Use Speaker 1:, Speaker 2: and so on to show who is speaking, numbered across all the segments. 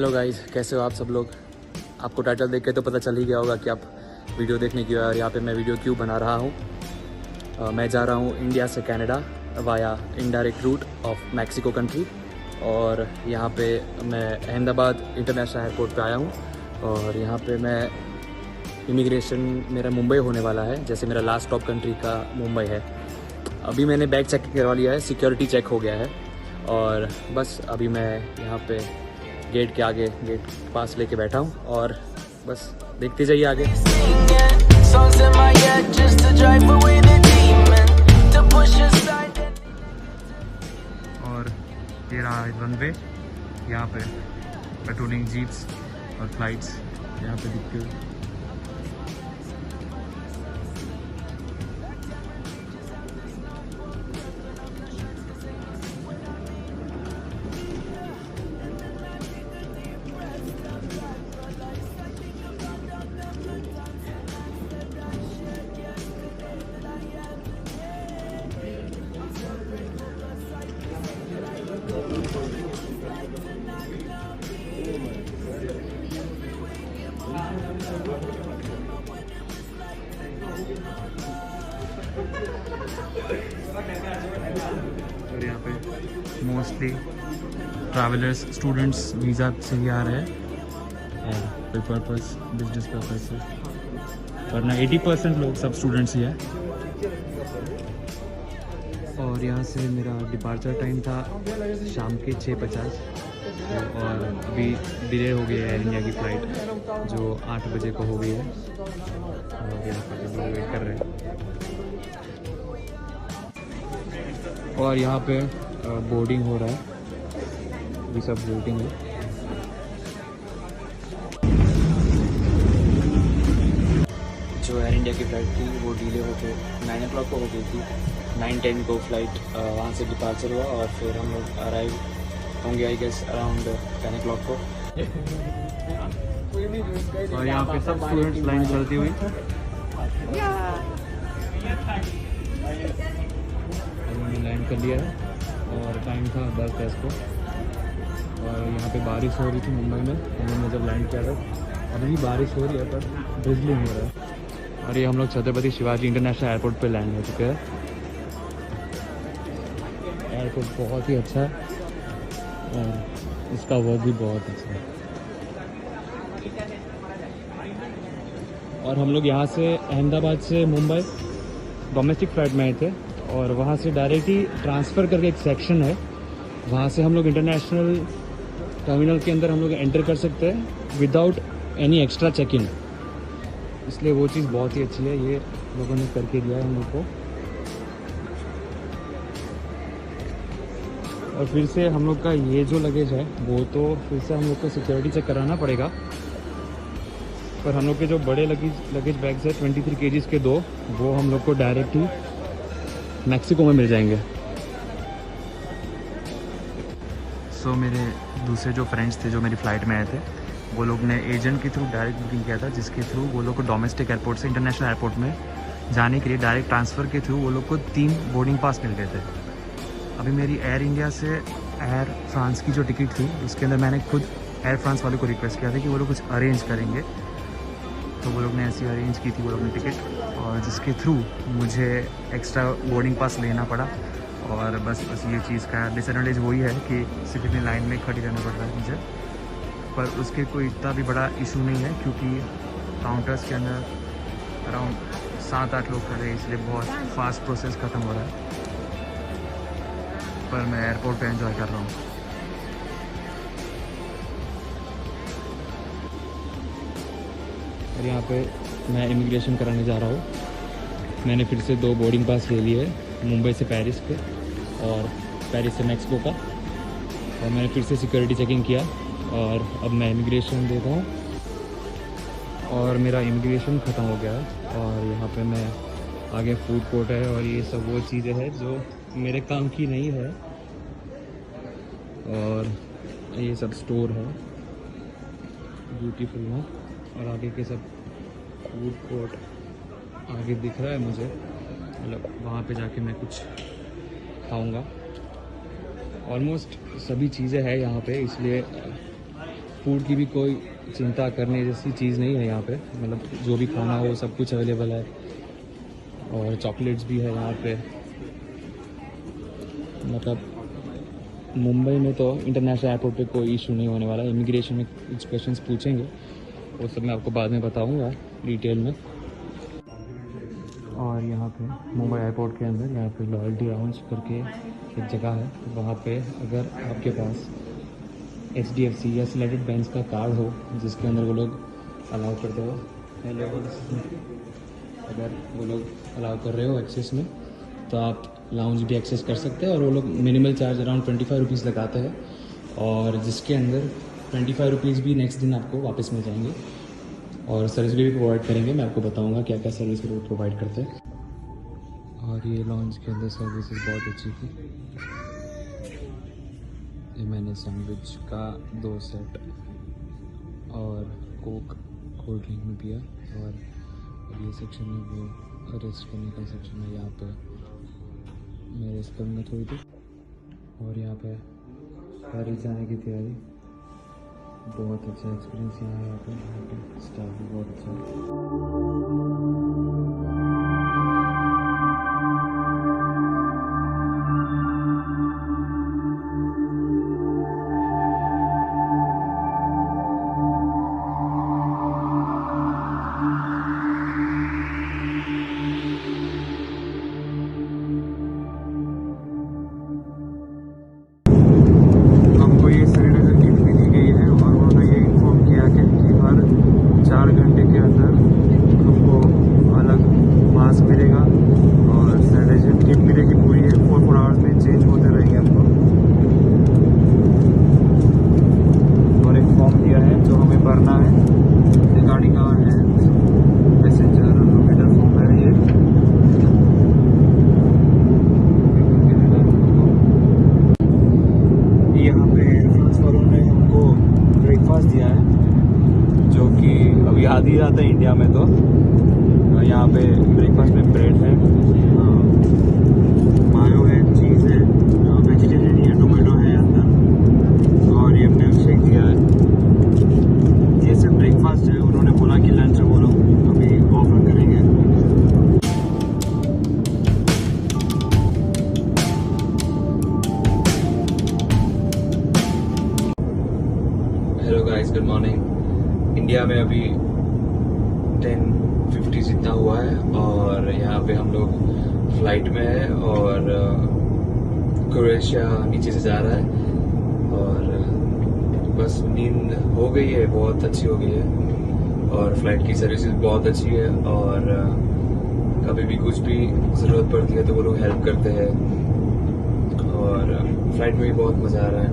Speaker 1: Hello guys, कैसे हो आप सब लोग। आपको टाइटल देख के तो पता चल ही गया होगा कि आप वीडियो देखने की और यहाँ पे मैं वीडियो क्यों बना रहा हूँ। मैं जा रहा हूँ इंडिया से Canada via indirect route of Mexico country. और यहाँ पे मैं अहमदाबाद इंटरनेशनल एयरपोर्ट पे आया हूँ और यहाँ पे मैं इमिग्रेशन मेरा मुंबई होने वाला है, जैसे मेरा लास्ट स्टॉप कंट्री का मुंबई है। अभी मैंने बैग चेक करवा लिया है, सिक्योरिटी चेक हो गया है और बस अभी मैं यहाँ पे गेट के आगे गेट पास लेके बैठा हूँ और बस देखते जाइए आगे। और ये रहा रनवे, यहाँ पे पेट्रोलिंग जीप्स और फ्लाइट्स यहाँ पे दिखती हुई। और यहाँ पे मोस्टली ट्रैवलर्स स्टूडेंट्स वीज़ा से ही आ रहे हैं और कोई पर्पस बिजनेस पर्पस से, वरना 80% लोग सब स्टूडेंट्स ही हैं। और यहाँ से मेरा डिपार्चर टाइम था शाम के 6:50 और अभी डिले हो गई है इंडिया की फ़्लाइट जो 8 बजे को हो गई है और यहाँ पर लोग वेट कर रहे हैं। और यहाँ पे बोर्डिंग हो रहा है, अभी सब वेटिंग है। जो एयर इंडिया की फ़्लाइट थी वो डिले होकर 9 o'clock को हो गई थी। 9:10 को फ्लाइट वहाँ से डिपार्चर हुआ और फिर हम लोग अराइव होंगे आई गेस अराउंड 10 o'clock को। और यहाँ पे सब स्टूडेंट्स लाइन चलती हुई उन्होंने लैंड कर लिया है और टाइम था 10:10 को। और यहाँ पे बारिश हो रही थी मुंबई में, उन्होंने जब लैंड किया था। अभी भी बारिश हो रही है पर ड्रिजलिंग हो रहा है। और ये हम लोग छत्रपति शिवाजी इंटरनेशनल एयरपोर्ट पे लैंड हो चुके हैं। एयरपोर्ट बहुत ही अच्छा है और इसका वर्क भी बहुत अच्छा है। और हम लोग यहाँ से अहमदाबाद से मुंबई डोमेस्टिक फ़्लाइट में आए थे और वहाँ से डायरेक्ट ही ट्रांसफ़र करके एक सेक्शन है, वहाँ से हम लोग इंटरनेशनल टर्मिनल के अंदर हम लोग एंटर कर सकते हैं without any extra check in. इसलिए वो चीज़ बहुत ही अच्छी है, ये लोगों ने करके दिया है हम लोग को। और फिर से हम लोग का ये जो लगेज है वो तो फिर से हम लोग को सिक्योरिटी चेक कराना पड़ेगा, पर हम लोग के जो बड़े लगेज बैग्स है 23 kgs के 2, वो हम लोग को डायरेक्ट ही मैक्सिको में मिल जाएंगे। सो मेरे दूसरे जो फ्रेंड्स थे जो मेरी फ़्लाइट में आए थे, वो लोग ने एजेंट के थ्रू डायरेक्ट बुकिंग किया था, जिसके थ्रू वो लोग को डोमेस्टिक एयरपोर्ट से इंटरनेशनल एयरपोर्ट में जाने के लिए डायरेक्ट ट्रांसफ़र के थ्रू वो लोग को 3 बोर्डिंग पास मिल गए थे। अभी मेरी एयर इंडिया से एयर फ्रांस की जो टिकट थी उसके अंदर मैंने खुद एयर फ्रांस वाले को रिक्वेस्ट किया था कि वो लोग कुछ अरेंज करेंगे, तो वो लोग ने ऐसी अरेंज की थी वो लोग ने टिकट, और जिसके थ्रू मुझे एक्स्ट्रा बोर्डिंग पास लेना पड़ा। और बस ये चीज़ का डिसएडवांटेज वही है कि सिर्फ इतनी लाइन में खड़ी रहना पड़ता है मुझे, पर उसके कोई इतना भी बड़ा इशू नहीं है क्योंकि काउंटर्स के अंदर अराउंड 7-8 लोग खड़े हैं, इसलिए बहुत फास्ट प्रोसेस ख़त्म हो रहा है। पर मैं एयरपोर्ट पे एंजॉय कर रहा हूँ। और यहाँ पे मैं इमिग्रेशन कराने जा रहा हूँ। मैंने फिर से 2 बोर्डिंग पास ले लिए हैं, मुंबई से पेरिस के और पेरिस से मैक्सिको का। और मैंने फिर से सिक्योरिटी चेकिंग किया और अब मैं इमिग्रेशन देता हूँ और मेरा इमिग्रेशन ख़त्म हो गया है। और यहाँ पे मैं आगे फूड कोर्ट है और ये सब वो चीज़ें हैं जो मेरे काम की नहीं है। और ये सब स्टोर है ब्यूटीफुल है और आगे के सब फूड कोर्ट आगे दिख रहा है मुझे, मतलब वहाँ पे जाके मैं कुछ खाऊंगा। ऑलमोस्ट सभी चीज़ें हैं यहाँ पे, इसलिए फूड की भी कोई चिंता करने जैसी चीज़ नहीं है यहाँ पे, मतलब जो भी खाना हो सब कुछ अवेलेबल है। और चॉकलेट्स भी है यहाँ पे। मतलब मुंबई में तो इंटरनेशनल एयरपोर्ट पे कोई इशू नहीं होने वाला। इमिग्रेशन में कुछ क्वेश्चंस पूछेंगे, वो सब मैं आपको बाद में बताऊँगा डिटेल में। और यहाँ पे मुंबई एयरपोर्ट के अंदर यहाँ पे लॉयल्टी लाउंज करके एक जगह है, तो वहाँ पे अगर आपके पास HDFC या सिलेक्टेड बैंक्स का कार्ड हो जिसके अंदर वो लोग अलाउ करते हो, हेलो, अगर वो लोग अलाउ कर रहे हो एक्सेस में, तो आप लाउंज भी एक्सेस कर सकते हैं। और वो लोग मिनिमल चार्ज अराउंड 25 रुपीज़ लगाते हैं, और जिसके अंदर 25 रुपीज़ भी नेक्स्ट दिन आपको वापस मिल जाएंगे। और सर्विस भी प्रोवाइड करेंगे, मैं आपको बताऊंगा क्या क्या सर्विस वो प्रोवाइड करते हैं। और ये लॉन्च के अंदर सर्विसेज बहुत अच्छी थी। ये मैंने सैंडविच का 2 सेट और कोक कोल्ड ड्रिंक में पिया। और ये सेक्शन में वो रेस्ट करने का सेक्शन है, यहाँ पे मैं रेस्ट करूँगा थोड़ी देर। और यहाँ पे पेरिस जाने की तैयारी। बहुत अच्छा एक्सपीरियंस यहाँ पे स्टाफ भी बहुत अच्छा है। याद ही आता है इंडिया में, तो यहाँ पे ब्रेकफास्ट में ब्रेड है, मायो है, चीज़ है, वेजिटेरियन है, टोमेटो है अंदर, और ये मिल्क शेक दिया है। ये सब ब्रेकफास्ट है। उन्होंने बोला कि लंच वो लोग अभी ऑफर करेंगे। Hello guys, good morning. India में अभी 10:50 जितना हुआ है, और यहाँ पे हम लोग फ्लाइट में है, और क्रोएशिया नीचे से जा रहा है। और बस नींद हो गई है, बहुत अच्छी हो गई है, और फ्लाइट की सर्विस बहुत अच्छी है। और कभी भी कुछ भी ज़रूरत पड़ती है तो वो लोग हेल्प करते हैं। और फ्लाइट में भी बहुत मज़ा आ रहा है।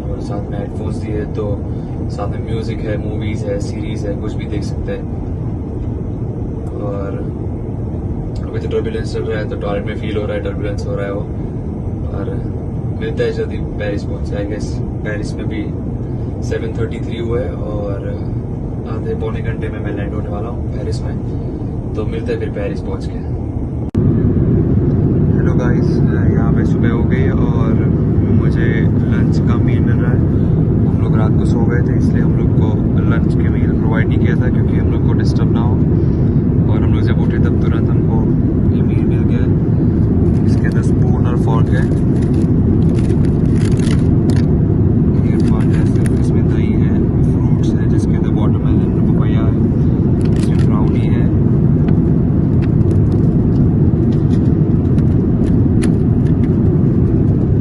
Speaker 1: और साथ में हेडफोन्स दिए, तो साथ में म्यूज़िक है, मूवीज़ है, सीरीज़ है, कुछ भी देख सकते हैं। और अभी तो टर्बुलेंस चल रहा है, तो टॉयलेट में फील हो रहा है, टर्बुलेंस हो रहा है वो। और मिलता है जल्दी पेरिस पहुंच जाए। गेस पेरिस में भी 7:33 हुआ है, और आधे पौने घंटे में मैं लैंड होने वाला हूँ पेरिस में। तो मिलता है फिर पेरिस पहुंच के। हेलो गाइस, यहाँ पे सुबह हो गई और मुझे लंच का मील मिल रहा है। हम लोग रात को सो गए थे, इसलिए हम लोग को लंच के मील प्रोवाइड नहीं किया था, क्योंकि हम लोग को डिस्टर्ब ना हो। और हम लोग जब उठे तब तुरंत हमको ये मील मिल गया। इसके अंदर स्पून और फॉर्क है, ये फल है, सिर्फ इसमें दही है, फ्रूट्स है जिसके अंदर वाटरमेलन, पपाया है, इसमें ब्राउनी है,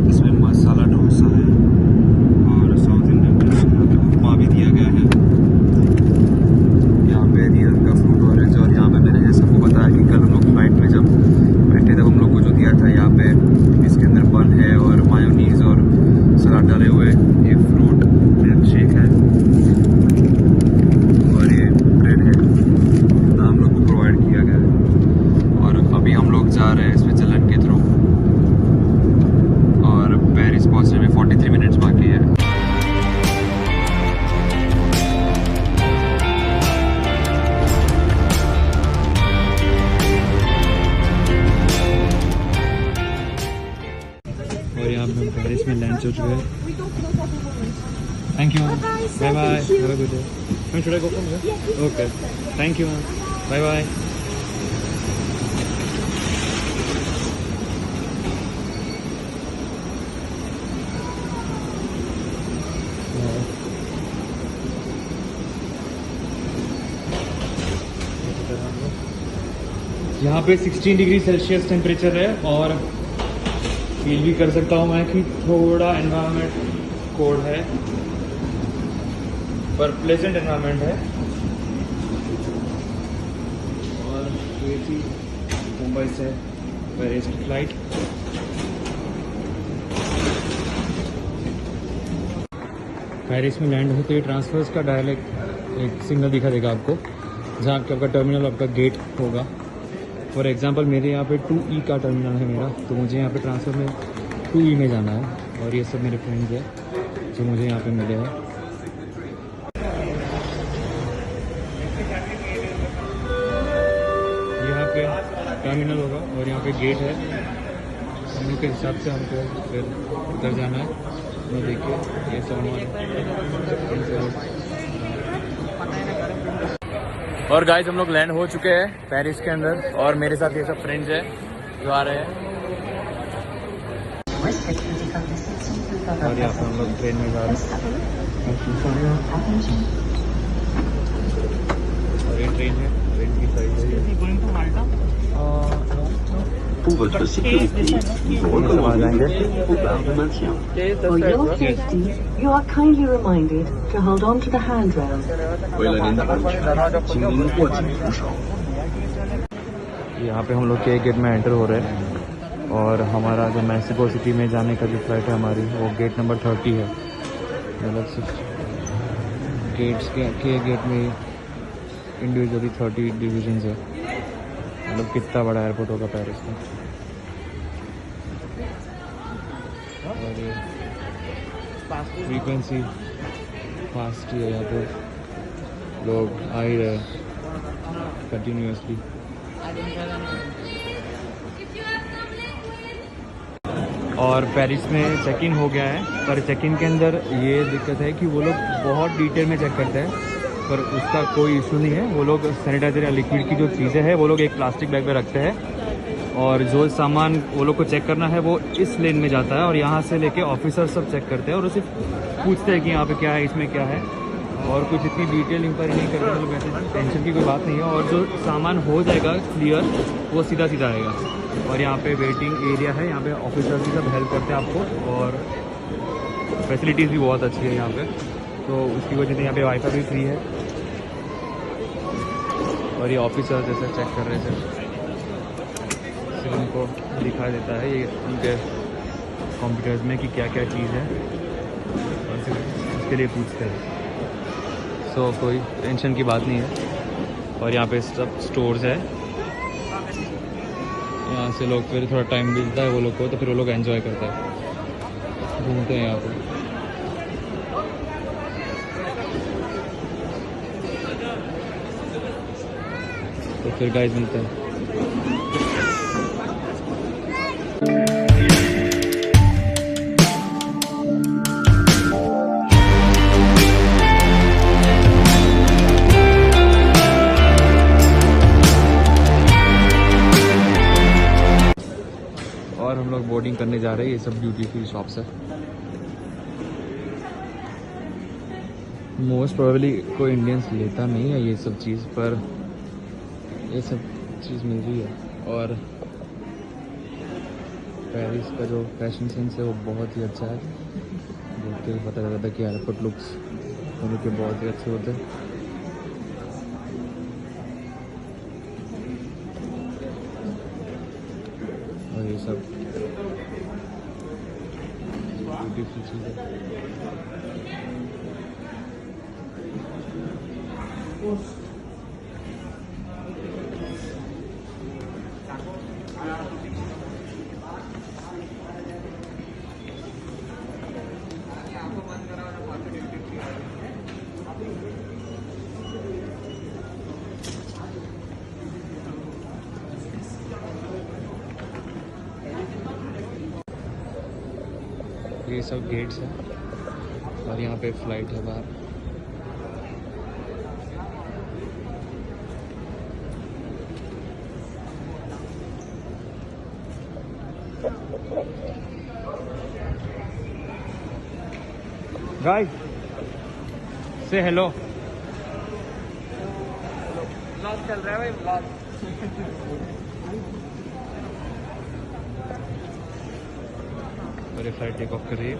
Speaker 1: इसमें मसाला डोसा है, और साउथ इंडियन डिश उपमा भी दिया गया है। यहाँ पे रियल का फ्रूट ऑरेंज। और यहाँ पे मैंने जैसे आपको बताया कि कल हम लोग फ्लाइट में जब बैठे तब हम लोग को जो दिया था, यहाँ पे इसके अंदर बन है और मायोनीज और सलाद डाले हुए, ये फ्रूट मिल्क शेक है, और ये ब्रेड है, हम लोग को प्रोवाइड किया गया है। और अभी हम लोग जा रहे हैं स्विट्जरलैंड के थ्रू, और पेरिस पहुँचने में 43 मिनट्स बाकी है। और यहाँ पे हम पेरिस में लैंड हो चुके हैं, Thank you, ma'am.
Speaker 2: Bye-bye, sir.
Speaker 1: Bye bye.
Speaker 2: Thank you.
Speaker 1: Have a good day. Ma'am, should I go from here?
Speaker 2: Yeah, please.
Speaker 1: Okay. Thank you, ma'am. Bye bye. यहाँ पे 16 डिग्री सेल्सियस टेम्परेचर है और feel भी कर सकता हूँ मैं कि थोड़ा एनवायरनमेंट कोल्ड है पर प्लेजेंट एनवायरनमेंट है। और ये थी मुंबई से पेरिस की फ्लाइट। पेरिस में लैंड होते ही ट्रांसफर्स का डायरेक्ट एक सिग्नल दिखा देगा आपको, जहाँ पे आपका टर्मिनल, आपका गेट होगा। फॉर एग्जांपल मेरे यहाँ पे 2E का टर्मिनल है मेरा, तो मुझे यहाँ पे ट्रांसफ़र में 2E में जाना है। और ये सब मेरे फ्रेंड्स हैं जो मुझे यहाँ पे मिले हैं। यहाँ पे टर्मिनल होगा और यहाँ पे गेट है। हम लोग के हिसाब से हमको फिर उधर जाना है। तो देखिए ये सब। और गाइस हम लोग लैंड हो चुके हैं पेरिस के अंदर और मेरे साथ ये सब फ्रेंड्स हैं जो आ रहे हैं। और यहाँ पर हम लोग ट्रेन में जा रहे हैं और ये ट्रेन है, ट्रेन की साइड है।
Speaker 3: Pour votre sécurité, nous vous recommandons de rester au bar de maintien.
Speaker 4: For your safety, you are kindly reminded to hold on to the handrail.
Speaker 3: 为了您的安全，请您握紧扶手。
Speaker 1: यहाँ पे हम लोग के गेट में एंटर हो रहे हैं और हमारा जो मैक्सिको सिटी में जाने का जो फ्लाइट है हमारी, वो गेट नंबर 30 है। मतलब गेट्स के गेट में इंडिविजुअली 30 डिविजन्स है। मतलब कितना बड़ा एयरपोर्ट होगा पेरिस में। और ये फ्रीक्वेंसी फास्ट है, यहाँ पे लोग आ ही रहे कंटिन्यूसली। और पेरिस में चेक इन हो गया है, पर चेक इन के अंदर ये दिक्कत है कि वो लोग बहुत डिटेल में चेक करते हैं, पर उसका कोई इशू नहीं है। वो लोग सैनिटाइजर या लिक्विड की जो चीज़ें हैं वो लोग एक प्लास्टिक बैग में रखते हैं और जो सामान वो लोग को चेक करना है वो इस लेन में जाता है और यहाँ से लेके ऑफिसर सब चेक करते हैं और सिर्फ पूछते हैं कि यहाँ पे क्या है, इसमें क्या है। और कुछ इतनी डिटेल इंक्वायरी नहीं करते हैं लोग, ऐसे टेंशन की कोई बात नहीं है। और जो सामान हो जाएगा क्लियर वो सीधा सीधा आएगा। और यहाँ पे वेटिंग एरिया है, यहाँ पे ऑफिसर्स भी सब हेल्प करते हैं आपको और फैसिलिटीज़ भी बहुत अच्छी है यहाँ पे, तो उसकी वजह से यहाँ पे वाईफाई भी फ्री है। और ये ऑफिसर जैसे चेक कर रहे थे, सिर्फ उनको दिखा देता है ये उनके कंप्यूटर्स में कि क्या क्या चीज़ है और सिर्फ उसके लिए पूछते हैं। सो कोई टेंशन की बात नहीं है। और यहाँ पे सब स्टोर्स है, यहाँ से लोग फिर थोड़ा टाइम मिलता है वो लोग को, तो फिर वो लोग एंजॉय करता है, घूमते हैं यहाँ पे। तो फिर गाइस मिलते हैं। और हम लोग बोर्डिंग करने जा रहे हैं। ये सब ड्यूटी फ्री शॉप्स है। मोस्ट प्रोबेबली कोई इंडियंस लेता नहीं है ये सब चीज़, पर ये सब चीज़ मिल रही है। और पेरिस का जो फैशन सेंस है वो बहुत ही अच्छा है, देख के पता चलता है कि एयरपोर्ट लुक्स उनके के बहुत ही अच्छे होते हैं। और ये सब ब्यूटीफुल चीज़ है। ये सब गेट्स हैं और यहाँ पे फ्लाइट है बाहर। गाइस से हेलो। व्लॉग चल रहा है भाई, व्लॉग। मेरी फ्लाइट टेक ऑफ कर रही है।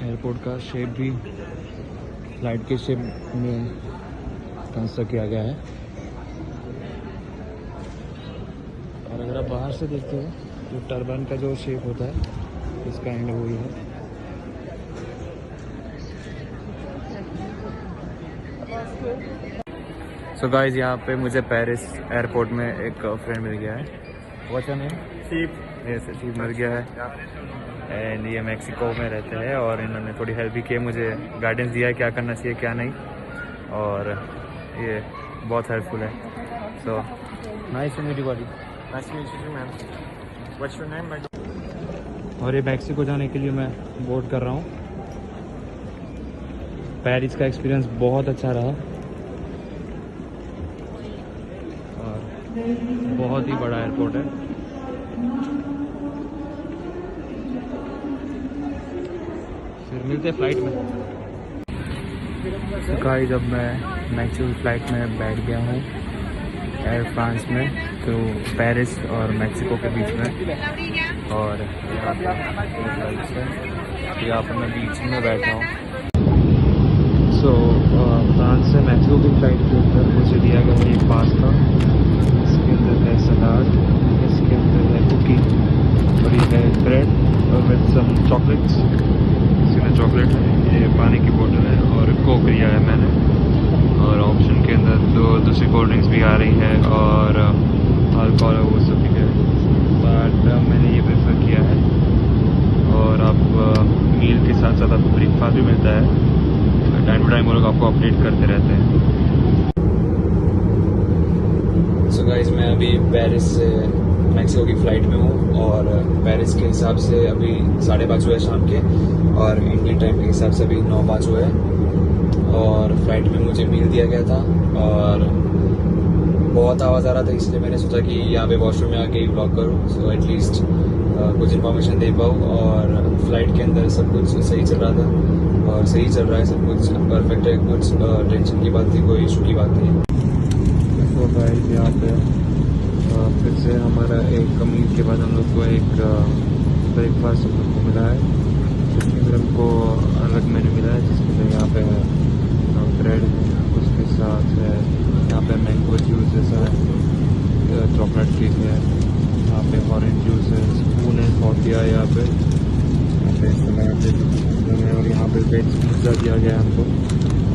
Speaker 1: एयरपोर्ट का शेप भी फ्लाइट के शेप में कंस्ट्रक्ट किया गया है। और अगर आप बाहर से देखते हो तो टर्बाइन का जो शेप होता है इसका एंड वही है। सो गाइस यहाँ पे मुझे पेरिस एयरपोर्ट में एक फ्रेंड मिल गया है। What's your name? शीप मिल गया है। एंड ये मैक्सिको में रहते हैं और इन्होंने थोड़ी हेल्प भी की, मुझे गाइडेंस दिया है क्या करना चाहिए क्या नहीं, और ये बहुत हेल्पफुल है। So nice to meet you buddy.
Speaker 2: Nice to meet you, man. What's your name, my
Speaker 1: और ये मैक्सिको जाने के लिए मैं बोर्ड कर रहा हूँ। पेरिस का एक्सपीरियंस बहुत अच्छा रहा और बहुत ही बड़ा एयरपोर्ट है। फिर मिलते फ्लाइट में। तो गाइस जब मैं मैक्सिको फ्लाइट में बैठ गया हूँ एयर फ्रांस में, तो पेरिस और मैक्सिको के बीच में, और यहाँ पर मैं बीच में बैठा हूँ। सो फ्रांस से मैक्सिको की फ्लाइट के ऊपर मुझे दिया गया है एक पास्ता, इसके अंदर है सलाद, इसके अंदर है कुकी और ये है ब्रेड विद सम चॉकलेट्स। इसमें चॉकलेट है, ये पानी की बोतल है और कोक लिया है मैंने, और ऑप्शन के अंदर दूसरी कोल्ड ड्रिंक्स भी आ रही है और अल्कोहल है वो सब भी है, बट मैंने ये प्रेफर किया है। और आप मील के साथ साथ आपको ब्रेकफास्ट भी मिलता है, टाइम टू टाइम वो लोग आपको अपडेट करते रहते हैं। सो गाइस मैं अभी पेरिस से मैक्सिको की फ़्लाइट में हूँ और पेरिस के हिसाब से अभी 5:30 हुए शाम के, और इंडियन टाइम के हिसाब से अभी 9:05 हुए हैं। और फ्लाइट में मुझे मील दिया गया था और बहुत आवाज़ आ रहा था, इसलिए मैंने सोचा कि यहाँ पे वॉशरूम में आके व्लॉग करूँ, सो एटलीस्ट कुछ इन्फॉर्मेशन दे पाऊँ। और फ्लाइट के अंदर सब कुछ सही चल रहा था और सही चल रहा है, सब कुछ परफेक्ट है, कुछ टेंशन की बात थी, कोई इशू की बात नहीं। तो गाइस यहाँ पे फिर से हमारा एक मील के बाद हम लोग को एक ब्रेकफास्ट हम लोग को मिला है, जिसके अंदर हमको अलग मेन्यू मिला है, जिसके अंदर यहाँ पे ब्रेड है, उसके साथ है यहाँ पे मैंगो जूस जैसा है, चॉकलेट केक है, यहाँ पे ऑरेंज जूस है, स्पून है, फॉर्टिया है यहाँ पे सलाद है, और यहाँ पे वेज पिज़्ज़ा दिया गया है हमको।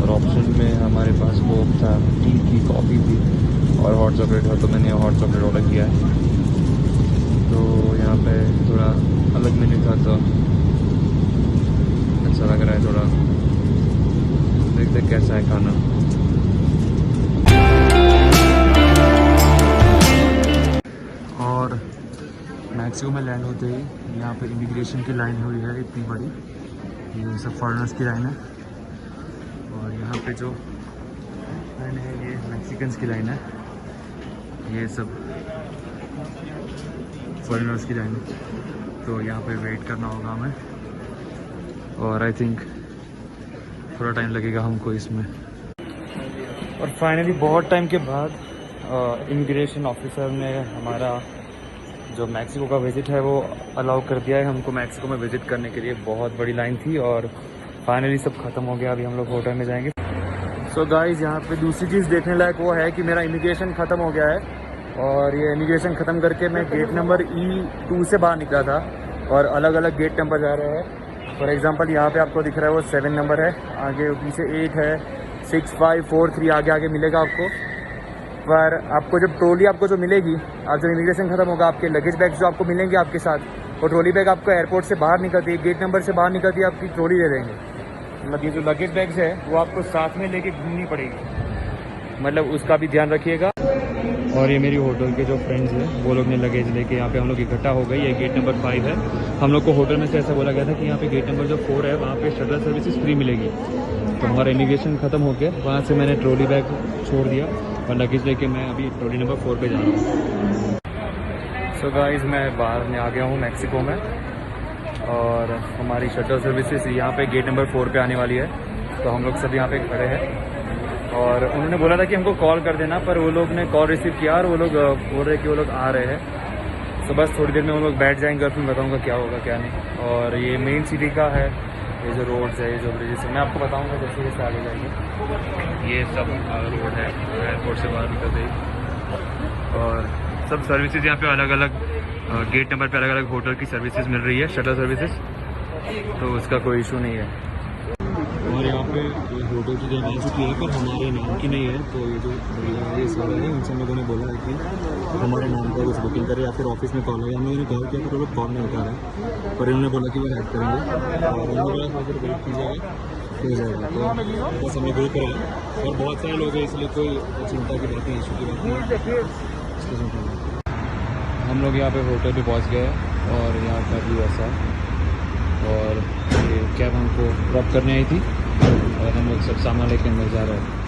Speaker 1: और ऑप्शन में हमारे पास वो था टी की, कॉफ़ी थी और हॉट चॉकलेट था, तो मैंने हॉट चॉकलेट ऑर्डर किया है। तो यहाँ पे थोड़ा अलग मेन्यू था तो अच्छा लग रहा है, थोड़ा देखते कैसा है खाना। और मैक्सिको में लैंड होते ही यहाँ पे इमिग्रेशन की लाइन हुई है इतनी बड़ी, ये सब फॉरेनर्स की लाइन है। और यहाँ पे जो लाइन है ये मैक्सिकन्स की लाइन है, ये सब फॉरेनर्स की लाइन है। तो यहाँ पे वेट करना होगा हमें, और आई थिंक थोड़ा टाइम लगेगा हमको इसमें। और फाइनली बहुत टाइम के बाद इमिग्रेशन ऑफिसर ने हमारा जो मैक्सिको का विज़िट है वो अलाउ कर दिया है हमको मैक्सिको में विज़िट करने के लिए। बहुत बड़ी लाइन थी और फाइनली सब ख़त्म हो गया। अभी हम लोग होटल में जाएंगे। सो गाइस यहाँ पे दूसरी चीज़ देखने लायक वो है कि मेरा इमिग्रेशन ख़त्म हो गया है, और ये इमिग्रेशन ख़त्म करके मैं गेट नंबर E2 से बाहर निकला था, और अलग अलग गेट नंबर जा रहे हैं। फॉर एग्जांपल यहाँ पे आपको दिख रहा है वो 7 नंबर है, आगे पीछे 8 है, 6, 5, 4, 3 आगे आगे मिलेगा आपको। पर आपको जब ट्रॉली आपको जो मिलेगी, आप जब इमिग्रेशन ख़त्म होगा, आपके लगेज बैग्स जो आपको मिलेंगे आपके साथ, वो ट्रॉली बैग आपको एयरपोर्ट से बाहर निकलती है, गेट नंबर से बाहर निकलती है, आपकी ट्रॉली दे देंगे। मतलब ये जो लगेज बैग्स है वो आपको साथ में लेके घूमनी पड़ेगी, मतलब उसका भी ध्यान रखिएगा। और ये मेरी होटल के जो फ्रेंड्स हैं वो लोग ने लगेज लेके यहाँ पे हम लोग इकट्ठा हो गए। ये गेट नंबर 5 है। हम लोग को होटल में से ऐसा बोला गया था कि यहाँ पे गेट नंबर जो 4 है वहाँ पे शटल सर्विसेज फ्री मिलेगी। तो हमारा इमिग्रेशन ख़त्म हो गया, वहाँ से मैंने ट्रॉली बैग छोड़ दिया और लगेज लेके मैं अभी ट्रॉली नंबर 4 पे जा रहा हूँ। सो गाइस, मैं बाहर में आ गया हूँ मैक्सिको में, और हमारी शटल सर्विसेज यहाँ पे गेट नंबर 4 पे आने वाली है। तो हम लोग सब यहाँ पे खड़े हैं और उन्होंने बोला था कि हमको कॉल कर देना, पर वो लोग ने कॉल रिसीव किया और वो लोग बोल रहे कि वो लोग आ रहे हैं। तो बस थोड़ी देर में वो लोग बैठ जाएंगे और फिर बताऊँगा क्या होगा क्या नहीं। और ये मेन सिटी का है, ये जो रोड्स है, ये जो ब्रिजेस है, मैं आपको बताऊँगा जैसे जैसे आगे जाएंगे। ये सब रोड है एयरपोर्ट से बाहर निकल गई, और सब सर्विसेज यहाँ पे अलग अलग गेट नंबर पे अलग अलग होटल की सर्विसेज मिल रही है, शटल सर्विसेज, तो उसका कोई इशू नहीं है। और यहाँ पे होटल की जगह चुकी है पर हमारे नाम की नहीं है। तो ये जो भैया है इस वाले हैं, उनसे हम लोगों ने बोला है कि हमारे नाम का कुछ बुकिंग करें या फिर ऑफिस में कॉल है। हम लोगों ने कॉल किया पर वो लोग कॉल नहीं उठा रहे, पर इन्होंने बोला कि वो हेल्प करेंगे और उन्होंने बोला थोड़ा देर वेट कीजिएगा हो जाएगा। तो बस हमने ग्रुप करा और बहुत सारे लोग हैं, इसलिए कोई चिंता की बात नहीं, इशू की बात नहीं। हम लोग यहाँ पे होटल पे पहुँच गए और यहाँ का व्यू ऐसा, और ये कैब हमको ड्रॉप करने आई थी और हम लोग सब सामान लेके अंदर जा रहे हैं।